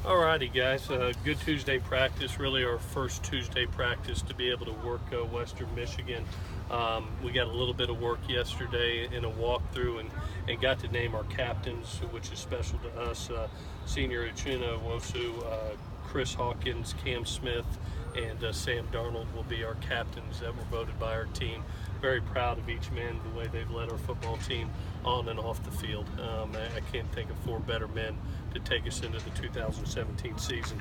Alrighty, guys. Good Tuesday practice. Really, our first Tuesday practice to be able to work Western Michigan. We got a little bit of work yesterday in a walkthrough and got to name our captains, which is special to us. Senior Uchenna Wosu, Chris Hawkins, Cam Smith, and Sam Darnold will be our captains that were voted by our team. Very proud of each man, the way they've led our football team on and off the field. I can't think of four better men to take us into the 2017 season.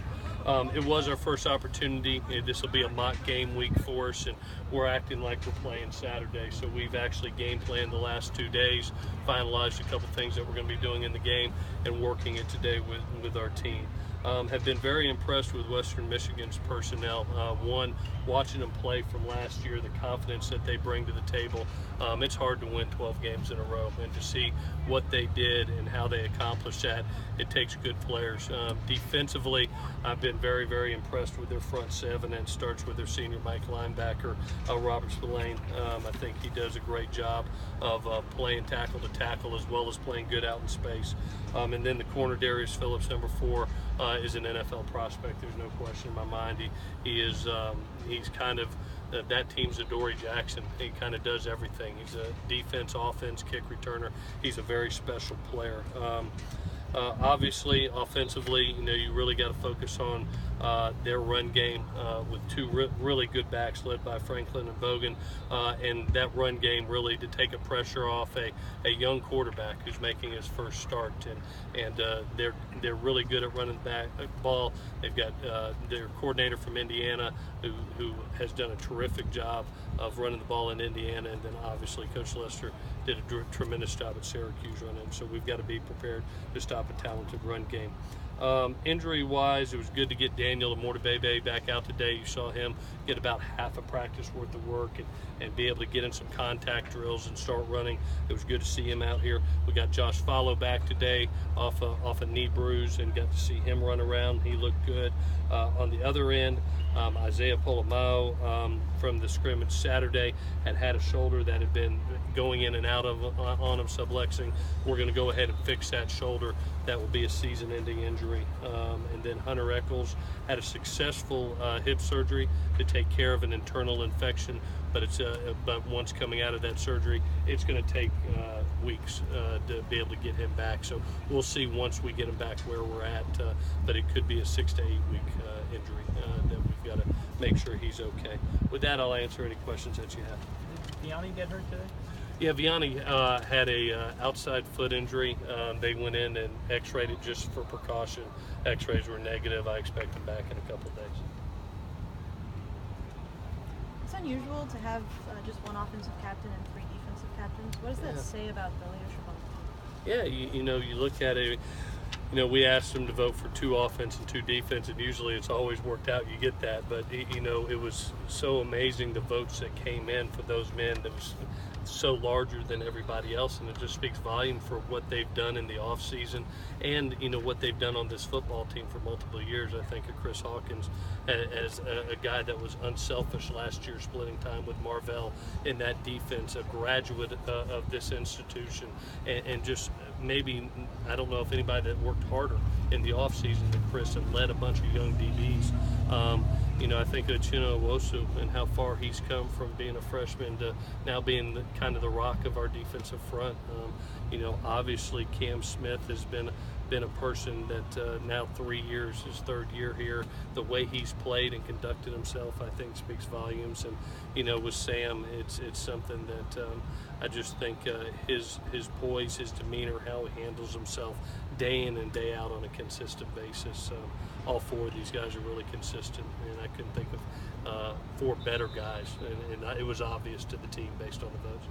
It was our first opportunity. This will be a mock game week for us, and we're acting like we're playing Saturday. So we've actually game planned the last 2 days, finalized a couple things that we're going to be doing in the game, and working it today with our team. Have been very impressed with Western Michigan's personnel. One, watching them play from last year, the confidence that they bring to the table. It's hard to win 12 games in a row, and to see what they did and how they accomplished that, it takes good players. Defensively, I've been very, very impressed with their front seven, and it starts with their senior Mike linebacker, Robert Spillane. I think he does a great job of playing tackle to tackle as well as playing good out in space. And then the corner, Darius Phillips, number 4, is an NFL prospect. There's no question in my mind. He's kind of that team's Adoree Jackson. He kind of does everything. He's a defense, offense, kick returner. He's a very special player. Obviously, offensively, you really got to focus on their run game with two really good backs led by Franklin and Bogan, and that run game really to take a pressure off a young quarterback who's making his first start, and they're really good at running back ball. They've got their coordinator from Indiana who has done a terrific job of running the ball in Indiana, and then obviously Coach Lester did a tremendous job at Syracuse running. So we've got to be prepared to stop a talented run game. Injury-wise, it was good to get Daniel Amortebebe back out today. You saw him get about half a practice worth of work and be able to get in some contact drills and start running. It was good to see him out here. We got Josh Follow back today off a knee bruise and got to see him run around. He looked good. On the other end, Isaiah Polomao from the scrimmage Saturday had a shoulder that had been going in and out on him, subluxing. We're going to go ahead and fix that shoulder. That will be a season-ending injury. And then Hunter Eccles had a successful hip surgery to take care of an internal infection, but once coming out of that surgery, it's going to take weeks to be able to get him back. So we'll see once we get him back where we're at, but it could be a 6 to 8 week injury that we've got to make sure he's okay. With that, I'll answer any questions that you have. Did Vianney get hurt today? Yeah, Vianney had a outside foot injury. They went in and x-rayed it just for precaution. X-rays were negative. I expect him back in a couple of days. It's unusual to have just one offensive captain and 3 defensive captains. What does that say about the leadership on the team? Yeah, you look at it. We asked them to vote for 2 offense and 2 defense, and usually it's always worked out. You get that, but it was so amazing the votes that came in for those men. That was so larger than everybody else, and it just speaks volume for what they've done in the off season and what they've done on this football team for multiple years. I think of Chris Hawkins as a guy that was unselfish last year, splitting time with Marvell in that defense, a graduate of this institution, and just maybe, I don't know if anybody that worked harder in the off season than Chris and led a bunch of young DBs. I think of Uchenna Wosu and how far he's come from being a freshman to now being kind of the rock of our defensive front. Obviously Cam Smith has been a person that now 3 years, his 3rd year here. The way he's played and conducted himself, I think, speaks volumes. And with Sam, it's something that I just think his poise, his demeanor, how he handles himself day in and day out on a consistent basis. All 4 of these guys are really consistent, and I couldn't think of 4 better guys, and it was obvious to the team based on the votes.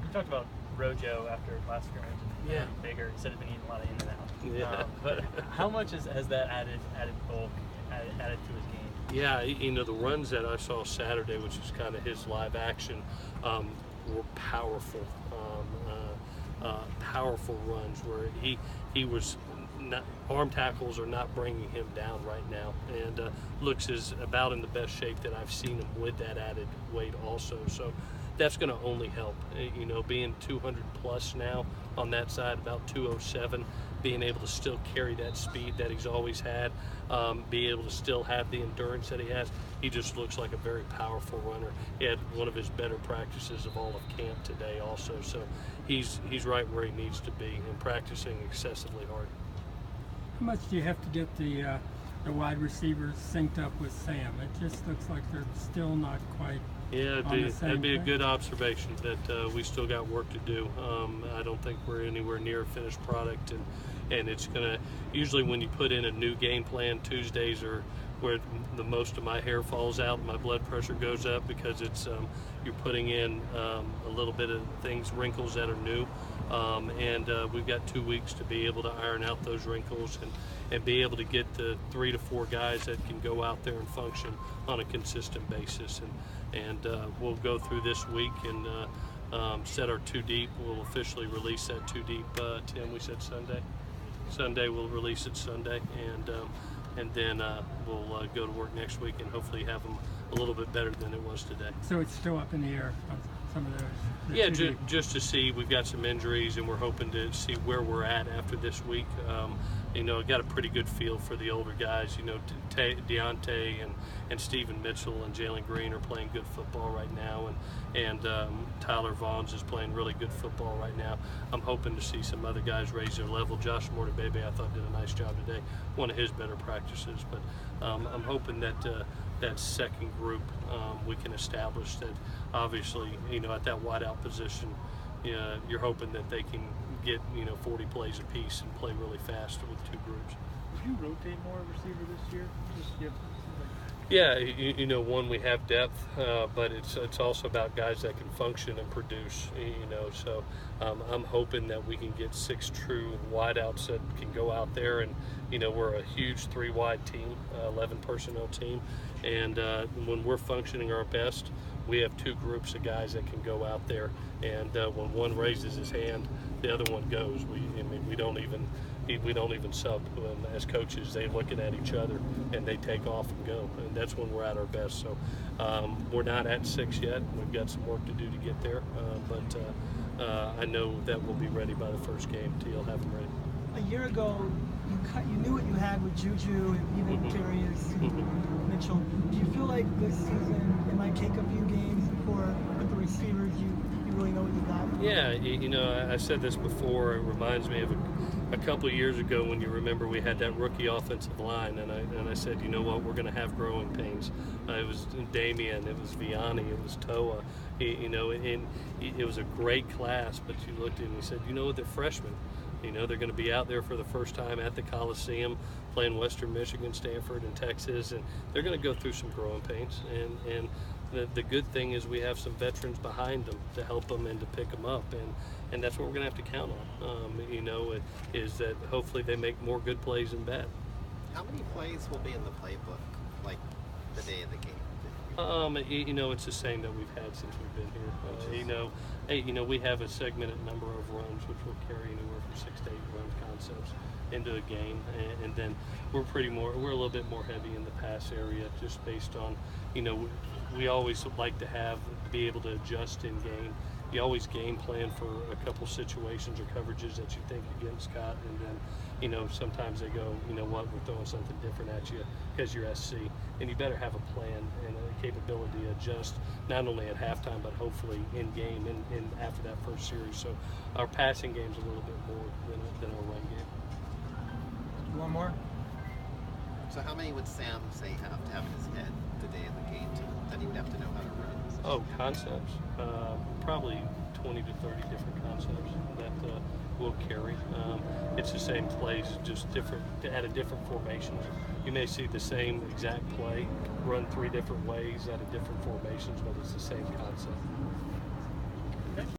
You talked about Rojo after last scrimmage. Yeah. Bigger, instead of being eating a lot of in and out. Yeah. But how much has that added bulk, added to his game? Yeah, the runs that I saw Saturday, which is kind of his live action, were powerful. Powerful runs where he was not, arm tackles are not bringing him down right now, and looks as about in the best shape that I've seen him with that added weight also. So that's going to only help. Being 200 plus now on that side, about 207, being able to still carry that speed that he's always had, be able to still have the endurance that he has. He just looks like a very powerful runner. He had one of his better practices of all of camp today also. So he's right where he needs to be and practicing excessively hard. How much do you have to get the wide receivers synced up with Sam? It just looks like they're still not quite. Yeah, that'd be a good observation that we still got work to do. I don't think we're anywhere near a finished product, and it's gonna. Usually, when you put in a new game plan, Tuesdays are where the most of my hair falls out, my blood pressure goes up, because it's you're putting in a little bit of things, wrinkles that are new, and we've got 2 weeks to be able to iron out those wrinkles and be able to get the 3 to 4 guys that can go out there and function on a consistent basis. And we'll go through this week and set our 2 deep. We'll officially release that 2 deep. Tim, we said Sunday. Sunday we'll release it Sunday, and then we'll go to work next week and hopefully have them a little bit better than it was today. So it's still up in the air on some of those. Yeah, just to see. We've got some injuries, and we're hoping to see where we're at after this week. I got a pretty good feel for the older guys. Deontay and Stephen Mitchell and Jalen Green are playing good football right now, and Tyler Vaughns is playing really good football right now. I'm hoping to see some other guys raise their level. Josh Mortabebe, I thought, did a nice job today. One of his better practices, but I'm hoping that that second group we can establish that. Obviously, at that wideout position, you're hoping that they can get 40 plays apiece and play really fast with 2 groups. Would you rotate more receiver this year? Yeah, one, we have depth, but it's also about guys that can function and produce. So I'm hoping that we can get 6 true wideouts that can go out there, and we're a huge 3-wide team, 11 personnel team, and when we're functioning our best, we have 2 groups of guys that can go out there, and when one raises his hand, the other one goes. We don't even sub. As coaches, they looking at each other and they take off and go, and that's when we're at our best. So we're not at 6 yet. We've got some work to do to get there, but I know that we'll be ready by the first game. Teal have them ready. A year ago, you knew what you had with Juju and even Darius Mitchell. Do you feel like this season it might take a few games before with the receivers you really know what you got? Yeah, I said this before. It reminds me of a couple of years ago when you remember we had that rookie offensive line, and I said, you know what, we're going to have growing pains. It was Damian, it was Vianney, it was Toa, and it was a great class, but you looked at it and you said, they're freshmen. They're going to be out there for the first time at the Coliseum playing Western Michigan, Stanford, and Texas, and they're going to go through some growing pains. And the good thing is we have some veterans behind them to help them and to pick them up, and that's what we're going to have to count on. Is that hopefully they make more good plays than bad. How many plays will be in the playbook, like the day of the game? It's the same that we've had since we've been here. We have a segmented number of runs, which will carry anywhere from 6 to 8 run concepts into a game, and then we're a little bit more heavy in the pass area, just based on, we always like to be able to adjust in game. You always game plan for a couple situations or coverages that you think against Scott, and then sometimes they go, we're throwing something different at you because you're SC, and you better have a plan and a capability to adjust not only at halftime but hopefully in game and after that first series. So our passing game's a little bit more than our run game. One more. So how many would Sam say have to have in his head the day of the game that he would have to know how to run? Oh, concepts? Probably 20 to 30 different concepts that we'll carry. It's the same plays, just different, at a different formations. You may see the same exact play run 3 different ways out of different formations, but it's the same concept.